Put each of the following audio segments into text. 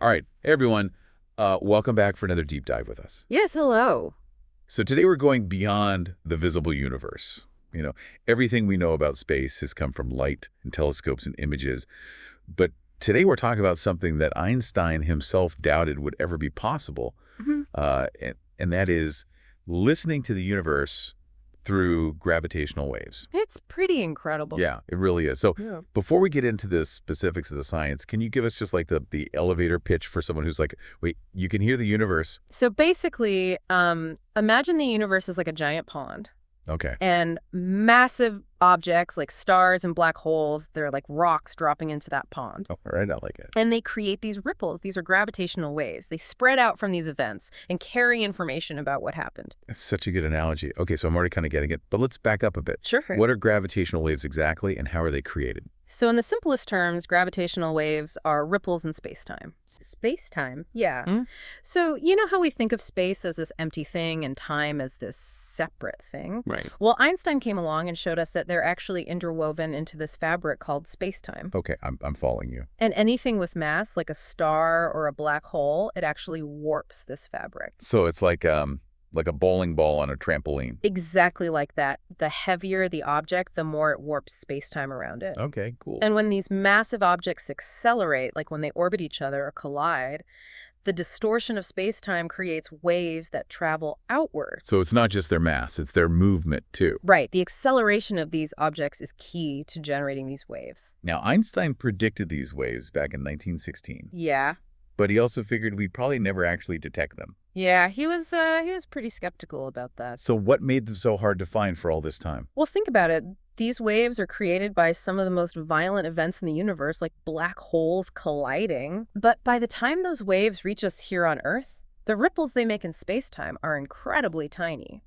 All right, hey everyone, welcome back for another deep dive with us. Yes, hello. So today we're going beyond the visible universe. Everything we know about space has come from light and telescopes and images. But today we're talking about something that Einstein himself doubted would ever be possible, Mhm. and that is listening to the universe through gravitational waves. It's pretty incredible. Yeah, it really is. So Yeah. before we get into the specifics of the science, can you give us just like the elevator pitch for someone who's like, wait, you can hear the universe? So basically, imagine the universe is like a giant pond, Okay. and massive objects like stars and black holes, they're like rocks dropping into that pond. Oh, all right, I like it. And they create these ripples. These are gravitational waves. They spread out from these events and carry information about what happened. It's such a good analogy. Okay, so I'm already kind of getting it, but let's back up a bit. Sure. What are gravitational waves exactly, and how are they created? So in the simplest terms, gravitational waves are ripples in spacetime. Spacetime? Yeah. Hmm? So you know how we think of space as this empty thing and time as this separate thing? Right. Well, Einstein came along and showed us that they're actually interwoven into this fabric called spacetime. Okay, I'm following you. And anything with mass, like a star or a black hole, it actually warps this fabric. So it's like a bowling ball on a trampoline. Exactly like that. The heavier the object, the more it warps spacetime around it. Okay, cool. And when these massive objects accelerate, like when they orbit each other or collide, the distortion of spacetime creates waves that travel outward. So it's not just their mass, it's their movement too. Right. The acceleration of these objects is key to generating these waves. Now, Einstein predicted these waves back in 1916, Yeah. but he also figured we'd probably never actually detect them. Yeah, he was pretty skeptical about that. So what made them so hard to find for all this time? Well, think about it. These waves are created by some of the most violent events in the universe, like black holes colliding. But by the time those waves reach us here on Earth, the ripples they make in spacetime are incredibly tiny.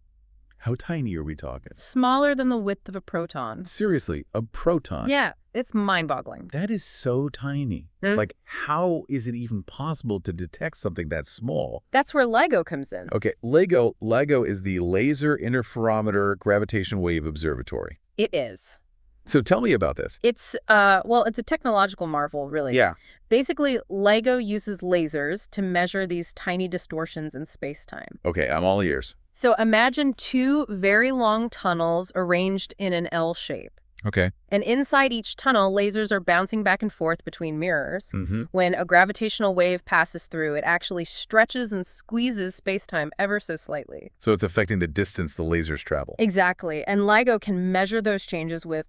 How tiny are we talking? Smaller than the width of a proton. Seriously, a proton? Yeah, it's mind-boggling. That is so tiny. Like, how is it even possible to detect something that small? That's where LIGO comes in. Okay, LIGO is the Laser Interferometer Gravitation Wave Observatory. It is. So tell me about this. It's a technological marvel, really. Yeah. Basically, LIGO uses lasers to measure these tiny distortions in space-time. Okay, I'm all ears. So imagine two very long tunnels arranged in an L shape. Okay. And inside each tunnel, lasers are bouncing back and forth between mirrors. Mm-hmm. When a gravitational wave passes through, it actually stretches and squeezes space-time ever so slightly. So it's affecting the distance the lasers travel. Exactly. And LIGO can measure those changes with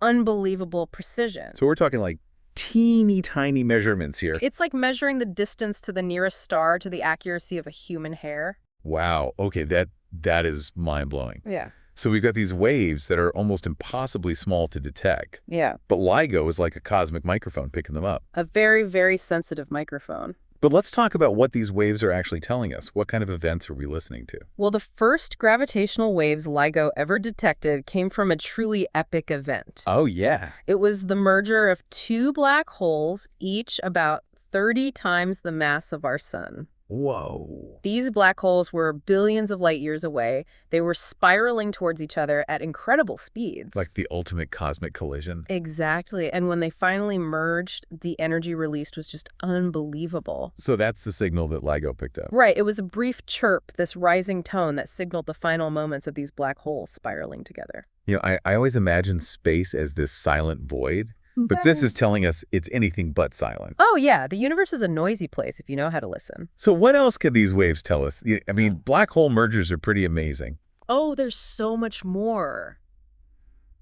unbelievable precision. So we're talking like teeny tiny measurements here. It's like measuring the distance to the nearest star to the accuracy of a human hair. Wow. Okay, that is mind-blowing. Yeah. So we've got these waves that are almost impossibly small to detect. Yeah. But LIGO is like a cosmic microphone picking them up. A very, very sensitive microphone. But let's talk about what these waves are actually telling us. What kind of events are we listening to? Well, the first gravitational waves LIGO ever detected came from a truly epic event. Oh, yeah. It was the merger of two black holes, each about 30 times the mass of our sun. Whoa. These black holes were billions of light years away. They were spiraling towards each other at incredible speeds. Like the ultimate cosmic collision. Exactly. And when they finally merged, the energy released was just unbelievable. So that's the signal that LIGO picked up. Right. It was a brief chirp, this rising tone that signaled the final moments of these black holes spiraling together. I always imagine space as this silent void. But this is telling us it's anything but silent. Oh, yeah. The universe is a noisy place if you know how to listen. So what else could these waves tell us? I mean, black hole mergers are pretty amazing. Oh, there's so much more.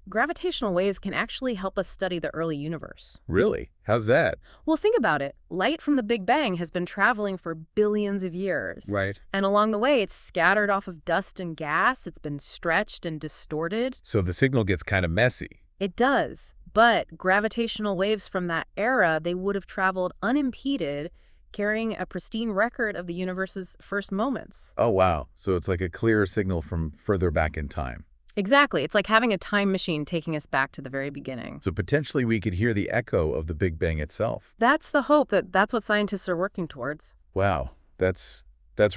Gravitational waves can actually help us study the early universe. Really? How's that? Well, think about it. Light from the Big Bang has been traveling for billions of years. Right. And along the way, it's scattered off of dust and gas. It's been stretched and distorted. So the signal gets kind of messy. It does. But gravitational waves from that era, they would have traveled unimpeded, carrying a pristine record of the universe's first moments. Oh, wow. So it's like a clearer signal from further back in time. Exactly. It's like having a time machine taking us back to the very beginning. So potentially we could hear the echo of the Big Bang itself. That's the hope. That's what scientists are working towards. Wow. That's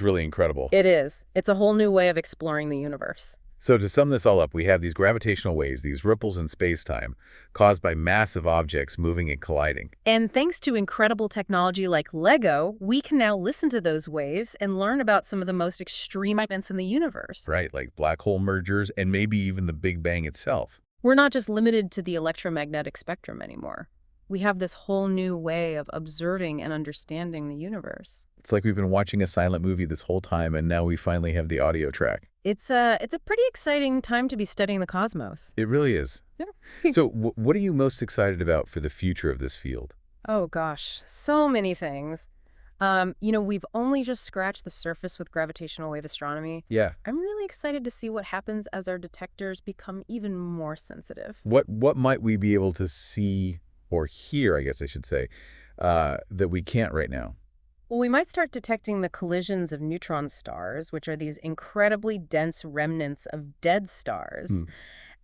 really incredible. It is. It's a whole new way of exploring the universe. So to sum this all up, we have these gravitational waves, these ripples in space-time, caused by massive objects moving and colliding. And thanks to incredible technology like LEGO, we can now listen to those waves and learn about some of the most extreme events in the universe. Right, like black hole mergers and maybe even the Big Bang itself. We're not just limited to the electromagnetic spectrum anymore. We have this whole new way of observing and understanding the universe. It's like we've been watching a silent movie this whole time, and now we finally have the audio track. It's a pretty exciting time to be studying the cosmos. It really is. Yeah. So what are you most excited about for the future of this field? Oh gosh, so many things. We've only just scratched the surface with gravitational wave astronomy. Yeah. I'm really excited to see what happens as our detectors become even more sensitive. What might we be able to see or hear, I guess I should say, that we can't right now? Well, we might start detecting the collisions of neutron stars, which are these incredibly dense remnants of dead stars. Hmm.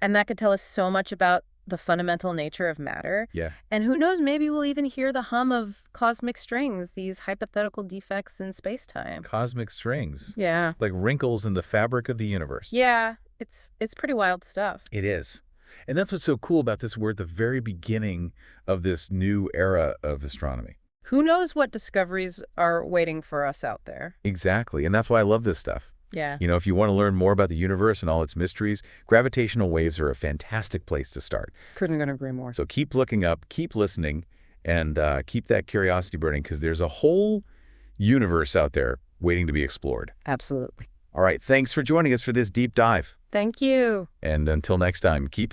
And that could tell us so much about the fundamental nature of matter. Yeah. And who knows, maybe we'll even hear the hum of cosmic strings, these hypothetical defects in space-time. Cosmic strings. Yeah. Like wrinkles in the fabric of the universe. Yeah, it's pretty wild stuff. It is. And that's what's so cool about this. We're at the very beginning of this new era of astronomy. Who knows what discoveries are waiting for us out there? Exactly. And that's why I love this stuff. Yeah. You know, if you want to learn more about the universe and all its mysteries, gravitational waves are a fantastic place to start. Couldn't agree more. So keep looking up, keep listening, and keep that curiosity burning, because there's a whole universe out there waiting to be explored. Absolutely. All right, thanks for joining us for this deep dive. Thank you. And until next time, keep